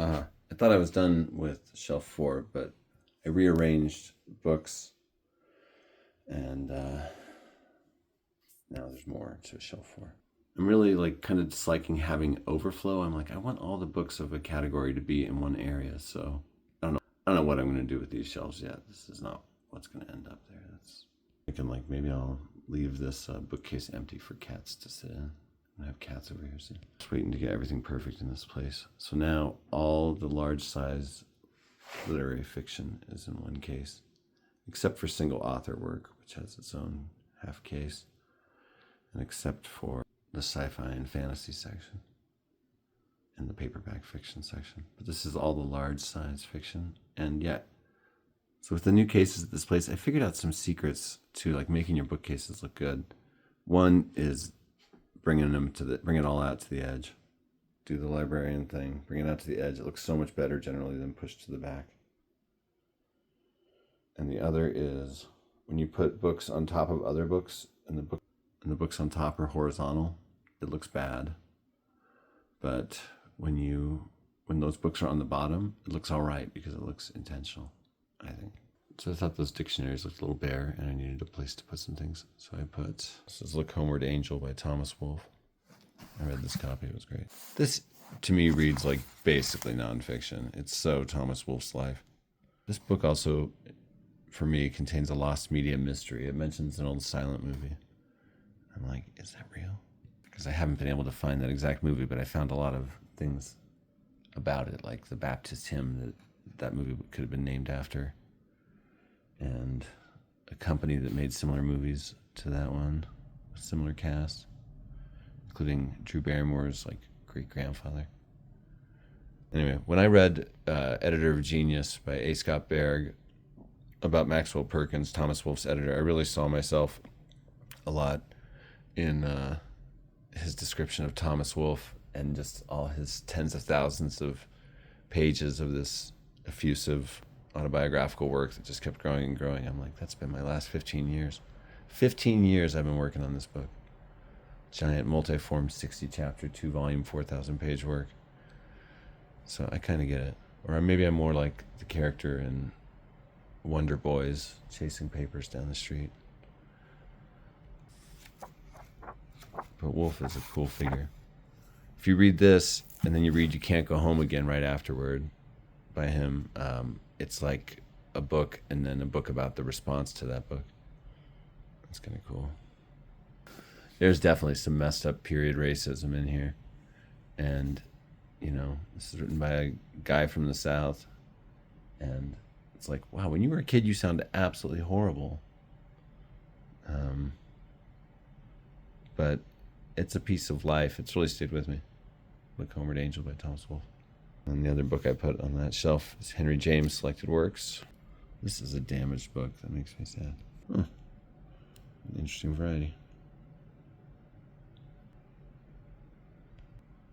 I thought I was done with shelf 4, but I rearranged books, and now there's more to shelf 4. I'm really like kind of disliking having overflow. I'm like, I want all the books of a category to be in one area, so I don't know what I'm going to do with these shelves yet. This is not what's going to end up there. That's thinking like maybe I'll leave this bookcase empty for cats to sit in. I have cats over here soon. Just waiting to get everything perfect in this place. So now all the large size literary fiction is in one case, except for single author work, which has its own half case, and except for the sci-fi and fantasy section and the paperback fiction section. But this is all the large size fiction. And yet, so with the new cases at this place, I figured out some secrets to like making your bookcases look good. One is bring it all out to the edge. Do the librarian thing, bring it out to the edge. It looks so much better generally than pushed to the back. And the other is when you put books on top of other books and the books on top are horizontal, it looks bad. But when those books are on the bottom, it looks all right because it looks intentional, I think. So I thought those dictionaries looked a little bare and I needed a place to put some things. So this is Look Homeward Angel by Thomas Wolfe. I read this copy, it was great. This, to me, reads like basically nonfiction. It's so Thomas Wolfe's life. This book also, for me, contains a lost media mystery. It mentions an old silent movie. I'm like, is that real? Because I haven't been able to find that exact movie, but I found a lot of things about it, like the Baptist hymn that movie could have been named after. And a company that made similar movies to that one, a similar cast, including Drew Barrymore's like great-grandfather. Anyway, when I read Editor of Genius by A. Scott Berg about Maxwell Perkins, Thomas Wolfe's editor, I really saw myself a lot in his description of Thomas Wolfe and just all his tens of thousands of pages of this effusive autobiographical work that just kept growing and growing. I'm like, that's been my last 15 years. 15 years I've been working on this book. Giant multi-form 60-chapter, 2-volume, 4,000-page work. So I kind of get it. Or maybe I'm more like the character in Wonder Boys chasing papers down the street. But Wolfe is a cool figure. If you read this and then you read You Can't Go Home Again right afterward by him, it's like a book and then a book about the response to that book. That's kind of cool. There's definitely some messed up period racism in here. And, you know, this is written by a guy from the South. And it's like, wow, when you were a kid, you sounded absolutely horrible. But it's a piece of life. It's really stayed with me. Look Homeward Angel by Thomas Wolfe. And the other book I put on that shelf is Henry James Selected Works. This is a damaged book. That makes me sad. An interesting variety.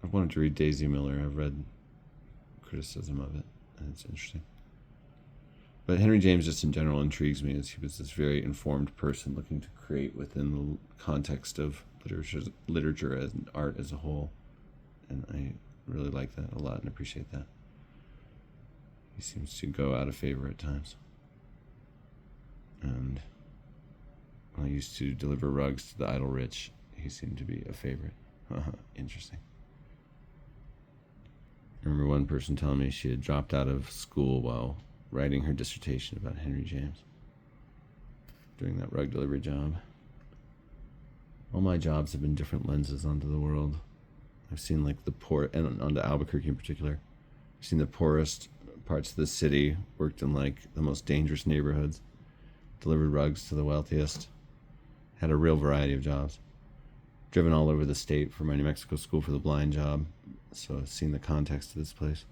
I've wanted to read Daisy Miller. I've read criticism of it, and it's interesting. But Henry James just in general intrigues me as he was this very informed person looking to create within the context of literature and art as a whole. And I really like that a lot and appreciate that. He seems to go out of favor at times. And when I used to deliver rugs to the idle rich, he seemed to be a favorite. Interesting. I remember one person telling me she had dropped out of school while writing her dissertation about Henry James, doing that rug delivery job. All my jobs have been different lenses onto the world. I've seen like the poor, and onto Albuquerque in particular. I've seen the poorest parts of the city, worked in like the most dangerous neighborhoods, delivered rugs to the wealthiest, had a real variety of jobs. Driven all over the state for my New Mexico School for the Blind job, so I've seen the context of this place.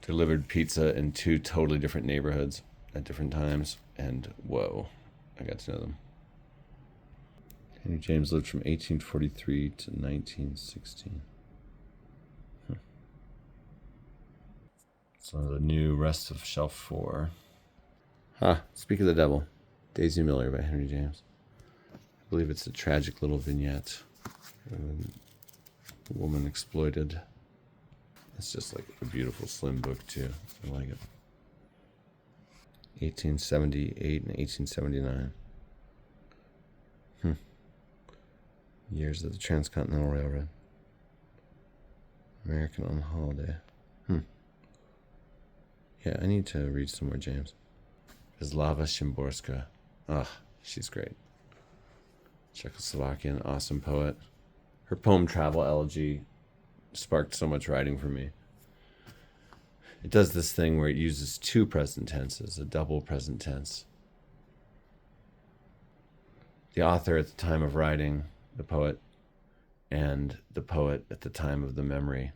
Delivered pizza in 2 totally different neighborhoods at different times, and whoa, I got to know them. Henry James lived from 1843 to 1916. So the new rest of shelf 4. Speak of the Devil, Daisy Miller by Henry James. I believe it's a tragic little vignette. A woman exploited It's just like a beautiful slim book too. I like it. 1878 and 1879. Years of the Transcontinental Railroad. American on Holiday. Yeah, I need to read some more James. Wisława Szymborska. She's great. Czechoslovakian, awesome poet. Her poem Travel Elegy sparked so much writing for me. It does this thing where it uses two present tenses, a double present tense. The author at the time of writing, the poet, and the poet at the time of the memory,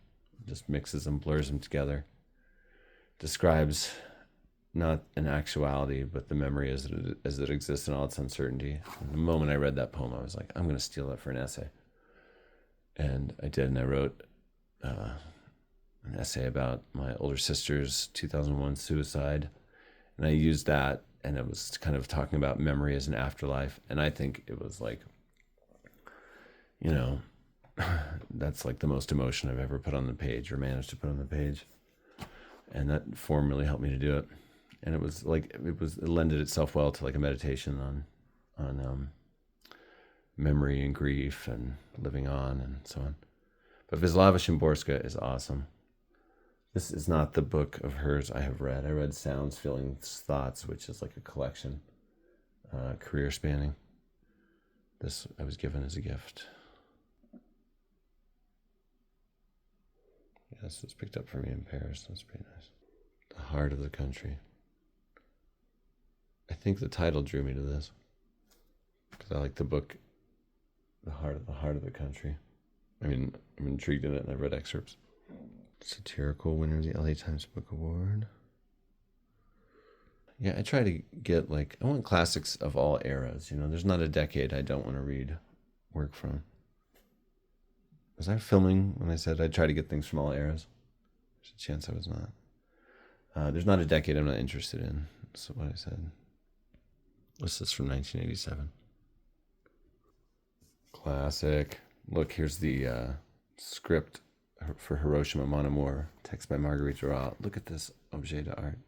just mixes them, blurs them together. Describes not an actuality, but the memory as it exists in all its uncertainty. And the moment I read that poem, I was like, I'm going to steal that for an essay. And I did, and I wrote an essay about my older sister's 2001 suicide. And I used that, and it was kind of talking about memory as an afterlife. And I think it was like, that's like the most emotion I've ever put on the page or managed to put on the page. And that form really helped me to do it. And it was like, it lended itself well to like a meditation on memory and grief and living on and so on. But Wisława Szymborska is awesome. This is not the book of hers I have read. I read Sounds, Feelings, Thoughts, which is like a collection, career spanning. This I was given as a gift. Yeah, this was picked up for me in Paris. That's pretty nice. The Heart of the Country. I think the title drew me to this because I like the book, The Heart of the Country. I mean, I'm intrigued in it, and I've read excerpts. Satirical winner of the LA Times Book Award. Yeah, I try to get I want classics of all eras. There's not a decade I don't want to read work from. Was I filming when I said I'd try to get things from all eras? There's a chance I was not. There's not a decade I'm not interested in. That's what I said. This is from 1987. Classic. Look, here's the script for Hiroshima Mon Amour, text by Marguerite Duras. Look at this objet d'art.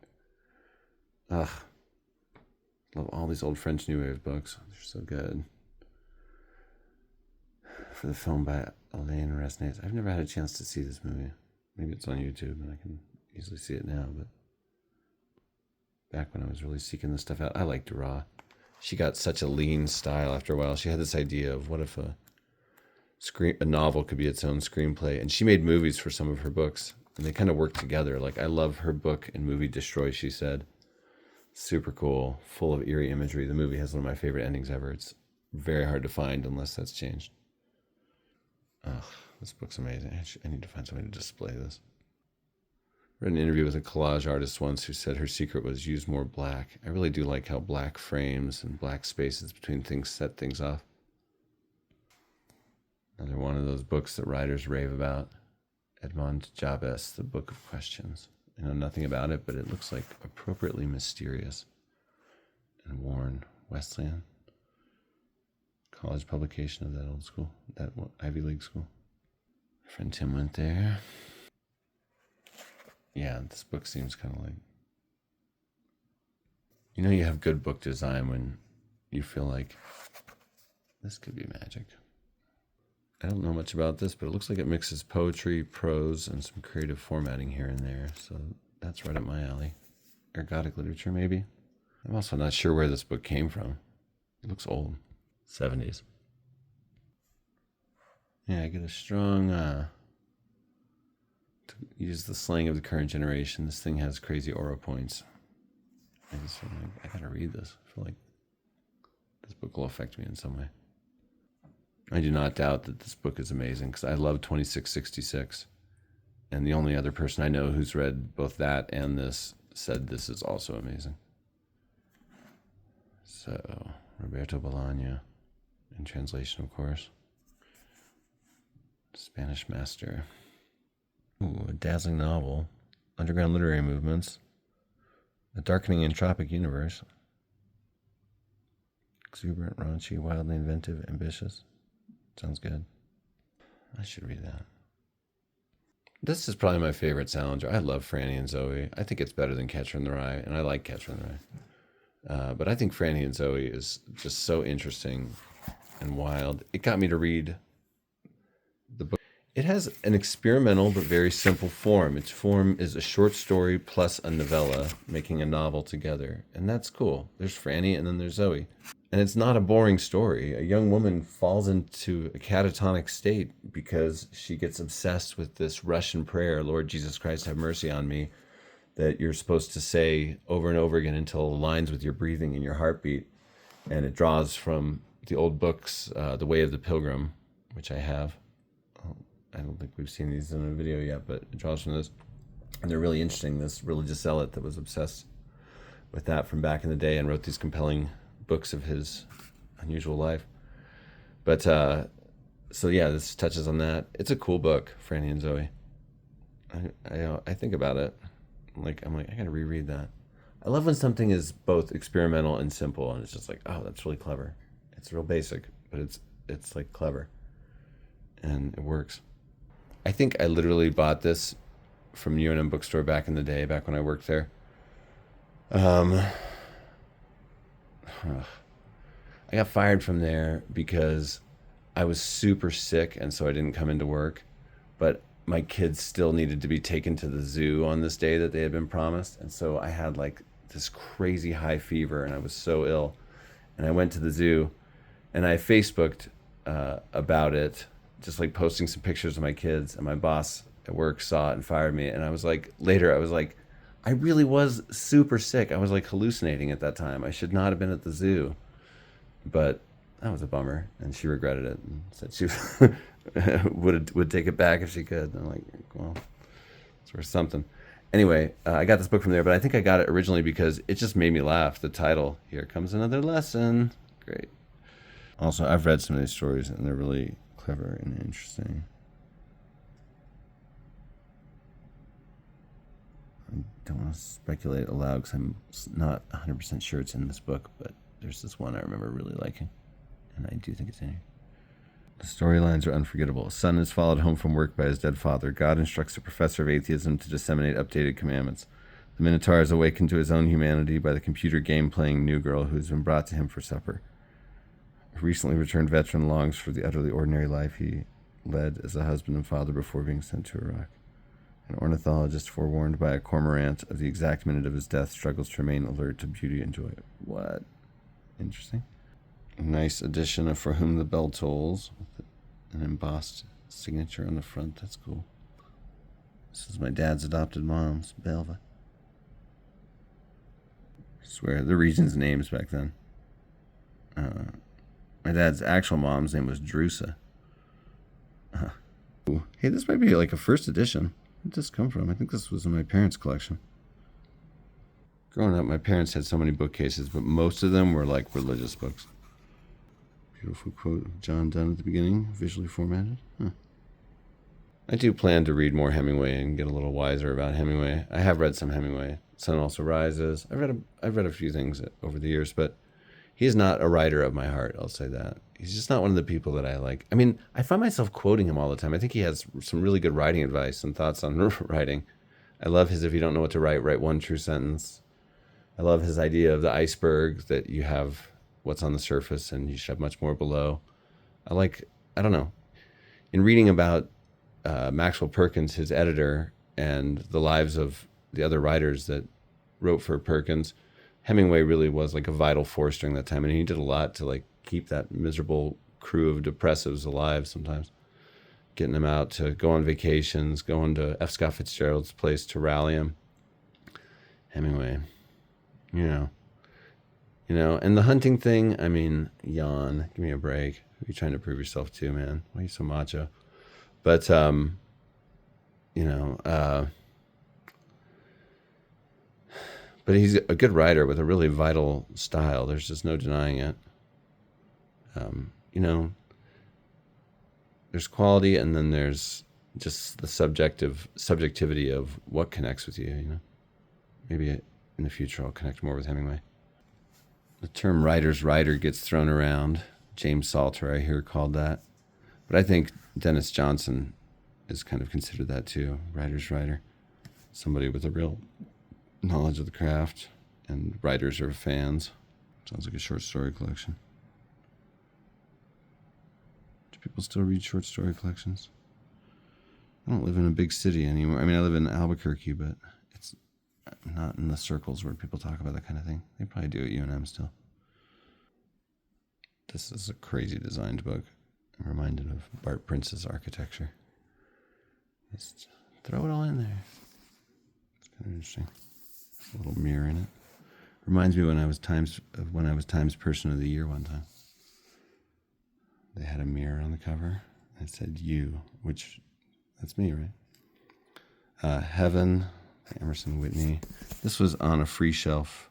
Love all these old French New Wave books. They're so good. For the film by Alain Resnais. I've never had a chance to see this movie. Maybe it's on YouTube and I can easily see it now, but back when I was really seeking this stuff out, I liked Duras. She got such a lean style after a while. She had this idea of what if a novel could be its own screenplay, and she made movies for some of her books, and they kind of worked together. I love her book and movie Destroy, she said. Super cool, full of eerie imagery. The movie has one of my favorite endings ever. It's very hard to find unless that's changed. This book's amazing. I need to find somebody to display this. I read an interview with a collage artist once who said her secret was use more black. I really do like how black frames and black spaces between things set things off. Another one of those books that writers rave about. Edmond Jabès, The Book of Questions. I know nothing about it, but it looks like appropriately mysterious and worn. Wesleyan. College publication of that old school, that Ivy League school. My friend Tim went there. Yeah, this book seems kind of like... you have good book design when you feel like this could be magic. I don't know much about this, but it looks like it mixes poetry, prose, and some creative formatting here and there. So that's right up my alley. Ergodic literature, maybe. I'm also not sure where this book came from. It looks old. 70s. Yeah, I get a strong, to use the slang of the current generation, this thing has crazy aura points. I just feel like, I gotta read this. I feel like this book will affect me in some way. I do not doubt that this book is amazing because I love 2666. And the only other person I know who's read both that and this said this is also amazing. So, Roberto Bolaño, in translation, of course. Spanish master. Ooh, a dazzling novel. Underground literary movements. A darkening entropic universe. Exuberant, raunchy, wildly inventive, ambitious. Sounds good. I should read that. This is probably my favorite Salinger. I love Franny and Zoe. I think it's better than Catcher in the Rye, and I like Catcher in the Rye. But I think Franny and Zoe is just so interesting and wild. It got me to read the book. It has an experimental but very simple form. Its form is a short story plus a novella, making a novel together. And that's cool. There's Franny and then there's Zoe. And it's not a boring story. A young woman falls into a catatonic state because she gets obsessed with this Russian prayer, Lord Jesus Christ, have mercy on me, that you're supposed to say over and over again until it aligns with your breathing and your heartbeat. And it draws from the old books, The Way of the Pilgrim, which I have. I don't think we've seen these in a video yet, but it draws from this. And they're really interesting. This religious zealot that was obsessed with that from back in the day and wrote these compelling books of his unusual life. But so yeah, this touches on that. It's a cool book, Franny and Zoe. I think about it. I'm like, I gotta reread that. I love when something is both experimental and simple, and it's just like, oh, that's really clever. It's real basic, but it's like clever, and it works. I think I literally bought this from UNM bookstore back in the day, back when I worked there. I got fired from there because I was super sick, and so I didn't come into work. But my kids still needed to be taken to the zoo on this day that they had been promised, and so I had like this crazy high fever, and I was so ill. And I went to the zoo, and I Facebooked about it, just like posting some pictures of my kids, and my boss at work saw it and fired me. And I was like, later, I was like, I really was super sick. I was like hallucinating at that time. I should not have been at the zoo. But that was a bummer. And she regretted it and said she would take it back if she could. And I'm like, well, it's worth something. Anyway, I got this book from there, but I think I got it originally because it just made me laugh. The title, Here Comes Another Lesson. Great. Also, I've read some of these stories, and they're really clever and interesting. I don't want to speculate aloud because I'm not 100% sure it's in this book, but there's this one I remember really liking, and I do think it's in here. The storylines are unforgettable. A son is followed home from work by his dead father. God instructs a professor of atheism to disseminate updated commandments. The Minotaur is awakened to his own humanity by the computer game-playing new girl who has been brought to him for supper. A recently returned veteran longs for the utterly ordinary life he led as a husband and father before being sent to Iraq. An ornithologist forewarned by a cormorant of the exact minute of his death struggles to remain alert to beauty and joy. What? Interesting. A nice edition of For Whom the Bell Tolls, with an embossed signature on the front. That's cool. This is my dad's adopted mom's, Belva. I swear, the region's names back then. My dad's actual mom's name was Drusa. Hey, this might be like a first edition. Where did this come from? I think this was in my parents' collection. Growing up, my parents had so many bookcases, but most of them were like religious books. Beautiful quote of John Donne at the beginning, visually formatted. I do plan to read more Hemingway and get a little wiser about Hemingway. I have read some Hemingway. Sun Also Rises. I've read a few things over the years, but he is not a writer of my heart, I'll say that. He's just not one of the people that I like. I mean, I find myself quoting him all the time. I think he has some really good writing advice and thoughts on writing. I love his, if you don't know what to write one true sentence. I love his idea of the iceberg, that you have what's on the surface and you should have much more below. I don't know. In reading about Maxwell Perkins, his editor, and the lives of the other writers that wrote for Perkins, Hemingway really was like a vital force during that time, and he did a lot to like keep that miserable crew of depressives alive sometimes, getting them out to go on vacations, going to F. Scott Fitzgerald's place to rally him. Hemingway, you know, and the hunting thing, I mean, yawn, give me a break. Who are you trying to prove yourself to, man? Why are you so macho? But, but he's a good writer with a really vital style. There's just no denying it. There's quality, and then there's just the subjectivity of what connects with you, Maybe in the future I'll connect more with Hemingway. The term writer's writer gets thrown around. James Salter, I hear, called that. But I think Dennis Johnson is kind of considered that too. Writer's writer. Somebody with a real knowledge of the craft, and writers are fans. Sounds like a short story collection. Do people still read short story collections? I don't live in a big city anymore. I mean, I live in Albuquerque, but it's not in the circles where people talk about that kind of thing. They probably do at UNM still. This is a crazy designed book. I'm reminded of Bart Prince's architecture. Just throw it all in there. It's kind of interesting. A little mirror in it. Reminds me when I was Times Person of the Year one time. They had a mirror on the cover. It said "You," which that's me, right? Heaven, by Emerson Whitney. This was on a free shelf.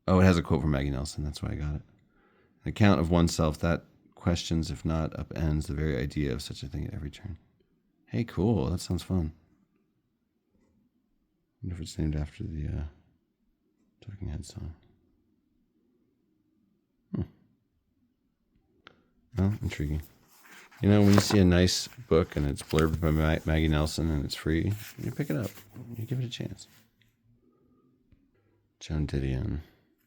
Oh, it has a quote from Maggie Nelson. That's why I got it. An account of oneself that questions, if not upends, the very idea of such a thing at every turn. Hey, cool. That sounds fun. I wonder if it's named after the Talking Heads song. Well, intriguing. You know, when you see a nice book and it's blurbed by Maggie Nelson and it's free, you pick it up. You give it a chance. Joan Didion.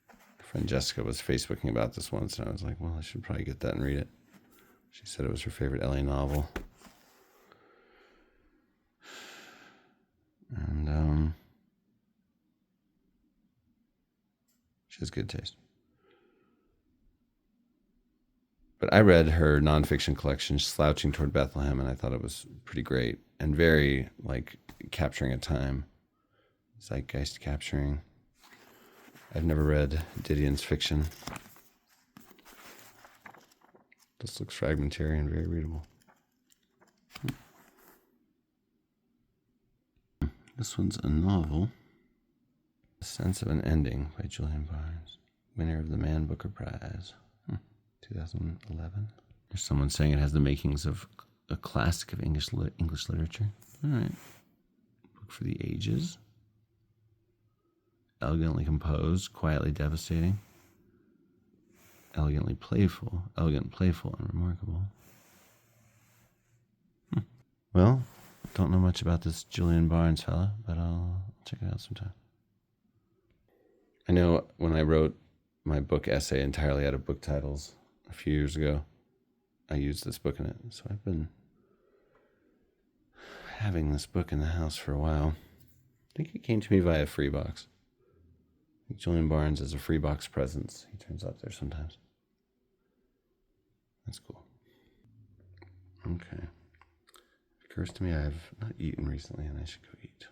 My friend Jessica was Facebooking about this once, and I was like, well, I should probably get that and read it. She said it was her favorite LA novel. And she has good taste. But I read her nonfiction collection, Slouching Toward Bethlehem, and I thought it was pretty great and very, capturing a time. Zeitgeist capturing. I've never read Didion's fiction. This looks fragmentary and very readable. This one's a novel. The Sense of an Ending by Julian Barnes, winner of the Man Booker Prize, 2011. There's someone saying it has the makings of a classic of English literature. All right. Book for the ages. Elegantly composed, quietly devastating. Elegant, playful, and remarkable. Well, don't know much about this Julian Barnes fella, but I'll check it out sometime. I know when I wrote my book essay entirely out of book titles a few years ago, I used this book in it. So I've been having this book in the house for a while. I think it came to me via Freebox. I think Julian Barnes is a Freebox presence. He turns up there sometimes. That's cool. Okay. It occurs to me I have not eaten recently and I should go eat.